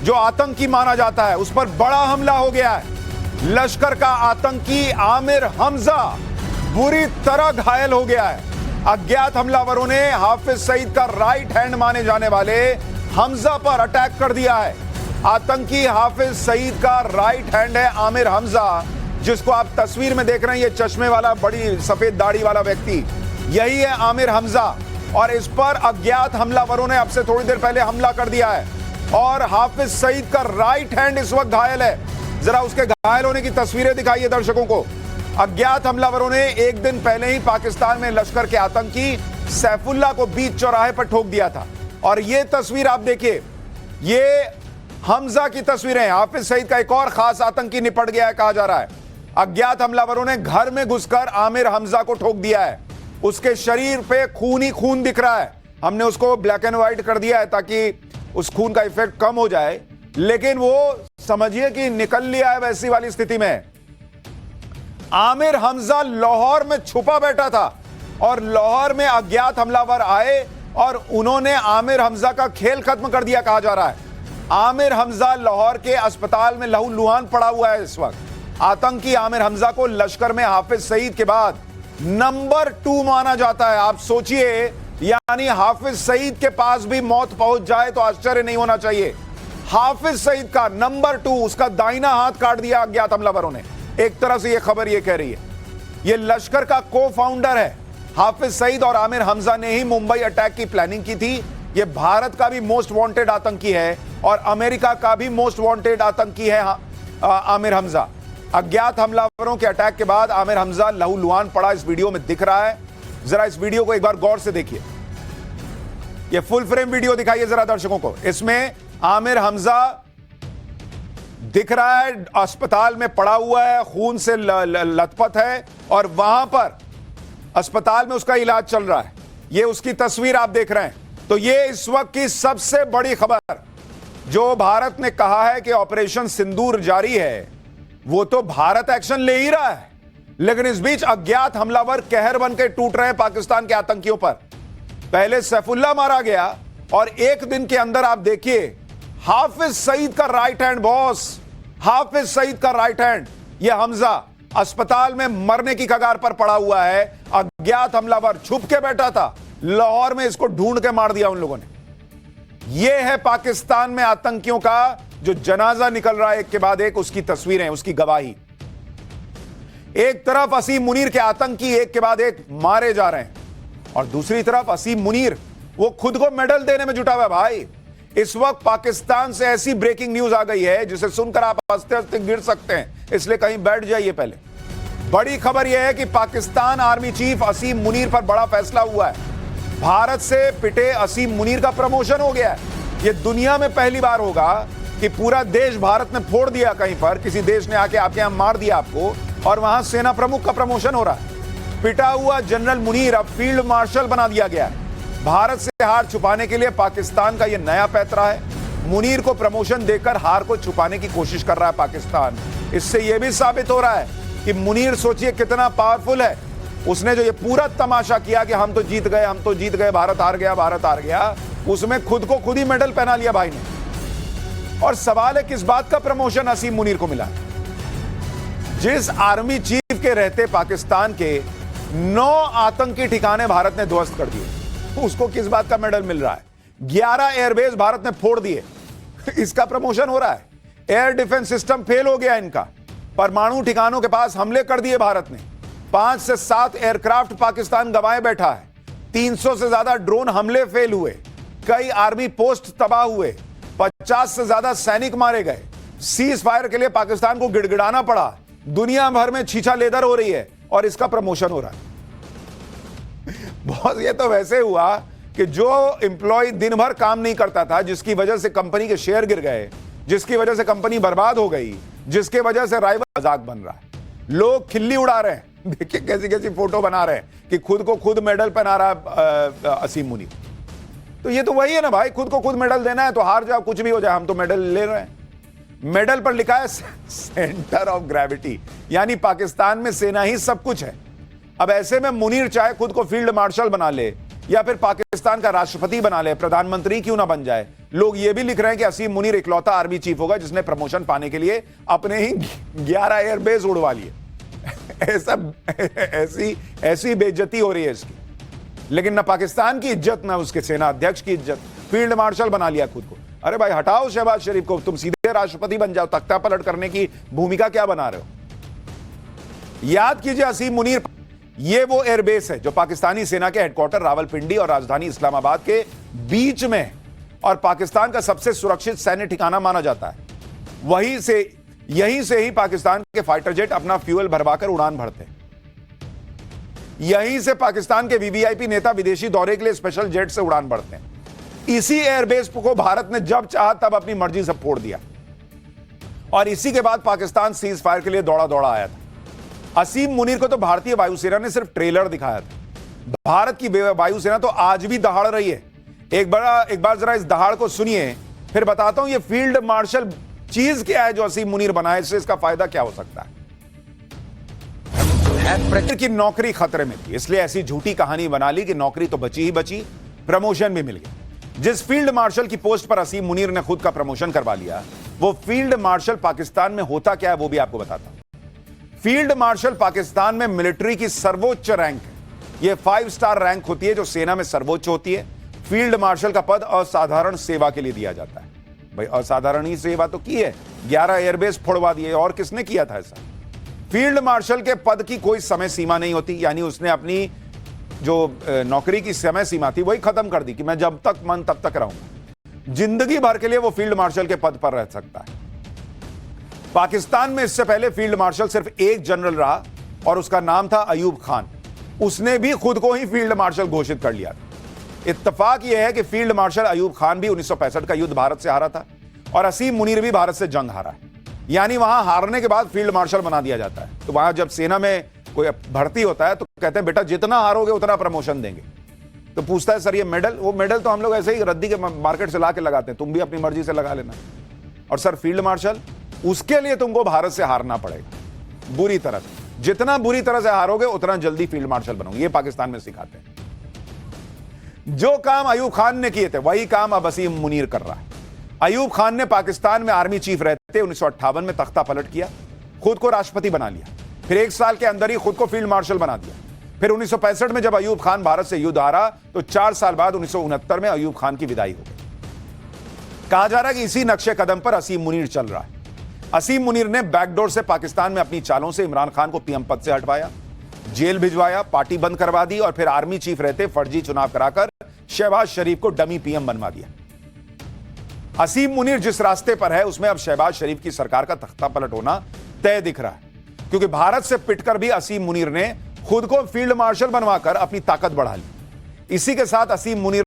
जो आतंकी माना जाता है, उस पर बड़ा हमला हो गया है। लश्कर का आतंकी आमिर हमजा बुरी तरह घायल हो गया है। अज्ञात हमलावरों ने हाफिज सईद का राइट हैंड माने जाने वाले हमजा पर अटैक कर दिया है। आतंकी हाफिज सईद का राइट हैंड है आमिर हमजा, जिसको आप तस्वीर में देख रहे हैं। ये चश्मे वाला, बड़ी सफेद दाढ़ी वाला व्यक्ति, यही है आमिर हमजा। और इस पर अज्ञात हमलावरों ने अब से थोड़ी देर पहले हमला कर दिया है और हाफिज सईद का राइट हैंड इस वक्त घायल है। जरा उसके घायल होने की तस्वीरें दिखाइए दर्शकों को। अज्ञात हमलावरों ने एक दिन पहले ही पाकिस्तान में लश्कर के आतंकी सैफुल्लाह को बीच चौराहे पर ठोक दिया था। और यह तस्वीर आप देखिए, ये हमजा की तस्वीरें हैं। हाफिज सईद का एक और खास आतंकी निपट गया है, कहा जा रहा है। अज्ञात हमलावरों ने घर में घुसकर आमिर हमजा को ठोक दिया है। उसके शरीर पे खून ही खून दिख रहा है। हमने उसको ब्लैक एंड व्हाइट कर दिया है ताकि उस खून का इफेक्ट कम हो जाए, लेकिन वो समझिए कि निकल लिया है वैसी वाली स्थिति में। आमिर हमजा लाहौर में छुपा बैठा था और लाहौर में अज्ञात हमलावर आए और उन्होंने आमिर हमजा का खेल खत्म कर दिया, कहा जा रहा है। आमिर हमजा लाहौर के अस्पताल में लहूलुहान पड़ा हुआ है इस वक्त। आतंकी आमिर हमजा को लश्कर में हाफिज सईद के बाद नंबर 2 माना जाता है। आप सोचिए, यानी हाफिज सईद के पास भी मौत पहुंच जाए तो आश्चर्य नहीं होना चाहिए। हाफिज सईद का नंबर 2, उसका दाहिना हाथ काट दिया अज्ञात हमलावरों ने। एक तरह से यह खबर यह कह रही है, यह लश्कर का को फाउंडर है। हाफिज सईद और आमिर हमजा ने ही मुंबई अटैक की प्लानिंग की थी। यह भारत का भी मोस्ट वांटेड आतंकी है और अमेरिका का भी मोस्ट वांटेड आतंकी है आमिर हमजा। अज्ञात हमलावरों के अटैक के बाद आमिर हमजा लहूलुहान पड़ा, इस वीडियो में दिख रहा है। जरा इस वीडियो को एक बार गौर से देखिए। यह फुल फ्रेम वीडियो दिखाइए जरा दर्शकों को। इसमें आमिर हमजा दिख रहा है, अस्पताल में पड़ा हुआ है, खून से लथपथ है और वहां पर अस्पताल में उसका इलाज चल रहा है। यह उसकी तस्वीर आप देख रहे हैं। तो यह इस वक्त की सबसे बड़ी खबर, जो भारत ने कहा है कि ऑपरेशन सिंदूर जारी है, वो तो भारत एक्शन ले ही रहा है, लेकिन इस बीच अज्ञात हमलावर कहर बन के टूट रहे हैं पाकिस्तान के आतंकियों पर। पहले सैफुल्लाह मारा गया और एक दिन के अंदर आप देखिए हाफिज सईद का right hand, boss Hafiz Saeed का राइट हैंड, यह हमजा अस्पताल में मरने की कगार पर पड़ा हुआ है। अज्ञात हमलावर छुप के बैठा था, लाहौर में इसको ढूंढ के मार दिया उन लोगों ने। यह है पाकिस्तान में आतंकियों का जो जनाजा निकल रहा है एक के बाद एक, उसकी तस्वीरें, उसकी गवाही। एक तरफ असीम मुनीर के आतंकी एक के बाद एक मारे जा रहे हैं और दूसरी तरफ असीम मुनीर वो खुद को मेडल देने में जुटा हुआ है। भाई, इस वक्त पाकिस्तान से ऐसी ब्रेकिंग न्यूज आ गई है जिसे सुनकर आप हंसते हंसते गिर सकते हैं, इसलिए कहीं बैठ जाइए। पहले बड़ी खबर यह है कि पाकिस्तान आर्मी चीफ असीम मुनीर पर बड़ा फैसला हुआ है। भारत से पिटे असीम मुनीर का प्रमोशन हो गया है। यह दुनिया में पहली बार होगा कि पूरा देश भारत ने फोड़ दिया, कहीं पर किसी देश ने आके आपके यहां मार दिया आपको, और वहां सेना प्रमुख का प्रमोशन हो रहा है। पिटा हुआ जनरल मुनीर अब फील्ड मार्शल बना दिया गया है। भारत से हार छुपाने के लिए पाकिस्तान का यह नया पैतरा है। मुनीर को प्रमोशन देकर हार को छुपाने की कोशिश कर रहा है पाकिस्तान। इससे यह भी साबित हो रहा है कि मुनीर, सोचिए कितना पावरफुल है। उसने जो ये पूरा तमाशा किया कि हम तो जीत गए, हम तो जीत गए, भारत हार गया, भारत हार गया, उसमें खुद को खुद ही मेडल पहना लिया भाई ने। और सवाल है किस बात का प्रमोशन असीम मुनीर को मिला? जिस आर्मी चीफ के रहते पाकिस्तान के 9 आतंकी ठिकाने भारत ने ध्वस्त कर दिए, उसको किस बात का मेडल मिल रहा है? 11 एयरबेस भारत ने फोड़ दिए, इसका प्रमोशन हो रहा है। एयर डिफेंस सिस्टम फेल हो गया इनका, परमाणु ठिकानों के पास हमले कर दिए भारत ने। 5 से 7 एयरक्राफ्ट पाकिस्तान गंवाए बैठा है। 300 से ज्यादा ड्रोन हमले फेल हुए, कई आर्मी पोस्ट तबाह हुए, 50 से ज्यादा सैनिक मारे गए। सीज फायर के लिए पाकिस्तान को गिड़गिड़ाना पड़ा, दुनिया भर में छीछा लेदर हो रही है और इसका प्रमोशन हो रहा है। बहुत, ये तो वैसे हुआ कि जो एम्प्लॉय दिन भर काम नहीं करता था, जिसकी वजह से कंपनी के शेयर गिर गए, जिसकी वजह से कंपनी बर्बाद हो गई, जिसके वजह से राइवल मजाक बन रहा है, लोग खिल्ली उड़ा रहे हैं। देखिए कैसी कैसी फोटो बना रहे हैं कि खुद को खुद मेडल पहना रहा असीम मुनीर। तो ये तो वही है ना भाई, खुद को खुद मेडल देना है तो हार जाओ, कुछ भी हो जाए, हम तो मेडल ले रहे हैं। मेडल पर लिखा है सेंटर ऑफ ग्रेविटी, यानी पाकिस्तान में सेना ही सब कुछ है। अब ऐसे में मुनीर चाहे खुद को फील्ड मार्शल बना ले या फिर पाकिस्तान का राष्ट्रपति बना ले, प्रधानमंत्री क्यों ना बन जाए, लोग ये भी लिख रहे हैं कि असीम मुनीर इकलौता आर्मी चीफ होगा जिसने प्रमोशन पाने के लिए अपने ही 11 एयरबेस उड़वा लिए। ऐसी बेइज्जती हो रही है इसकी। लेकिन ना पाकिस्तान की इज्जत, ना उसके सेना अध्यक्ष की इज्जत, फील्ड मार्शल बना लिया खुद को। अरे भाई हटाओ शहबाज शरीफ को, तुम सीधे राष्ट्रपति बन जाओ, तख्ता पलट करने की भूमिका क्या बना रहे हो? याद कीजिए असीम मुनीर, ये वो एयरबेस है जो पाकिस्तानी सेना के हेडक्वार्टर रावलपिंडी और राजधानी इस्लामाबाद के बीच में और पाकिस्तान का सबसे सुरक्षित सैन्य ठिकाना माना जाता है। यहीं से ही पाकिस्तान के फाइटर जेट अपना फ्यूल भरवाकर उड़ान भरते हैं। यहीं से पाकिस्तान के वीवीआईपी नेता विदेशी दौरे के लिए स्पेशल जेट से उड़ान भरते हैं। इसी एयरबेस को भारत ने जब चाहा तब अपनी मर्जी से फोड़ दिया और इसी के बाद पाकिस्तान सीज फायर के लिए दौड़ा दौड़ा आया था। असीम मुनीर को तो भारतीय वायुसेना ने सिर्फ ट्रेलर दिखाया था। भारत की वायुसेना तो आज भी दहाड़ रही है। एक बार जरा इस दहाड़ को सुनिए, फिर बताता हूं ये फील्ड मार्शल चीज क्या है जो असीम मुनीर बनाए, इससे इसका फायदा क्या हो सकता है। की नौकरी खतरे में थी, इसलिए ऐसी झूठी कहानी बना ली कि नौकरी तो बची ही बची, प्रमोशन भी मिल गया। जिस फील्ड मार्शल की पोस्ट पर असीम मुनीर ने खुद का प्रमोशन करवा लिया, वो फील्ड मार्शल पाकिस्तान में होता क्या है वो भी आपको बताता हूं। फील्ड मार्शल पाकिस्तान में मिलिट्री की सर्वोच्च रैंक है। यह 5 स्टार रैंक होती है जो सेना में सर्वोच्च होती है। फील्ड मार्शल का पद असाधारण सेवा के लिए दिया जाता है। भाई असाधारण ही सेवा तो की है, 11 एयरबेस फोड़वा दिए, और किसने किया था ऐसा? फील्ड मार्शल के पद की कोई समय सीमा नहीं होती, यानी उसने अपनी जो नौकरी की समय सीमा थी वही खत्म कर दी कि मैं जब तक मन तब तक रहूंगा। जिंदगी भर के लिए वो फील्ड मार्शल के पद पर रह सकता है। पाकिस्तान में इससे पहले फील्ड मार्शल सिर्फ एक जनरल रहा और उसका नाम था अयूब खान। उसने भी खुद को ही फील्ड मार्शल घोषित कर लिया था। इत्तेफाक यह है कि फील्ड मार्शल अयूब खान भी 1965 का युद्ध भारत से हारा था और असीम मुनीर भी भारत से जंग हारा है। यानी वहां हारने के बाद फील्ड मार्शल बना दिया जाता है। तो वहां जब सेना में कोई भर्ती होता है तो कहते हैं बेटा जितना हारोगे उतना प्रमोशन देंगे। तो पूछता है सर ये मेडल, वो मेडल तो हम लोग ऐसे ही रद्दी के मार्केट से ला के लगाते हैं, तुम भी अपनी मर्जी से लगा लेना। और सर फील्ड मार्शल, उसके लिए तुमको भारत से हारना पड़ेगा बुरी तरह से। जितना बुरी तरह से हारोगे उतना जल्दी फील्ड मार्शल बनोगे। ये पाकिस्तान में सिखाते हैं। जो काम अयूब खान ने किए थे वही काम अब असीम मुनीर कर रहा है। अयूब खान ने पाकिस्तान में आर्मी चीफ रहते 1958 में तख्ता पलट किया, खुद को राष्ट्रपति बना लिया, फिर 1 साल के अंदर ही खुद को फील्ड मार्शल बना दिया। फिर 1965 में जब अयूब खान भारत से युद्ध हारा तो 4 साल बाद 1969 में अयूब खान की विदाई हो गई। कहा जा रहा है कि इसी नक्शे कदम पर असीम मुनीर चल रहा है। असीम मुनीर ने बैकडोर से पाकिस्तान में अपनी चालों से इमरान खान को पीएम पद से हटवाया, जेल भिजवाया, पार्टी बंद करवा दी और फिर आर्मी चीफ रहते फर्जी चुनाव कराकर शहबाज शरीफ को डमी पीएम बनवा दिया। असीम मुनीर जिस रास्ते पर है उसमें अब शहबाज शरीफ की सरकार का तख्ता पलट होना तय दिख रहा है, क्योंकि भारत से पिटकर भी असीम मुनीर ने खुद को फील्ड मार्शल बनवाकर अपनी ताकत बढ़ा ली। इसी के साथ असीम मुनीर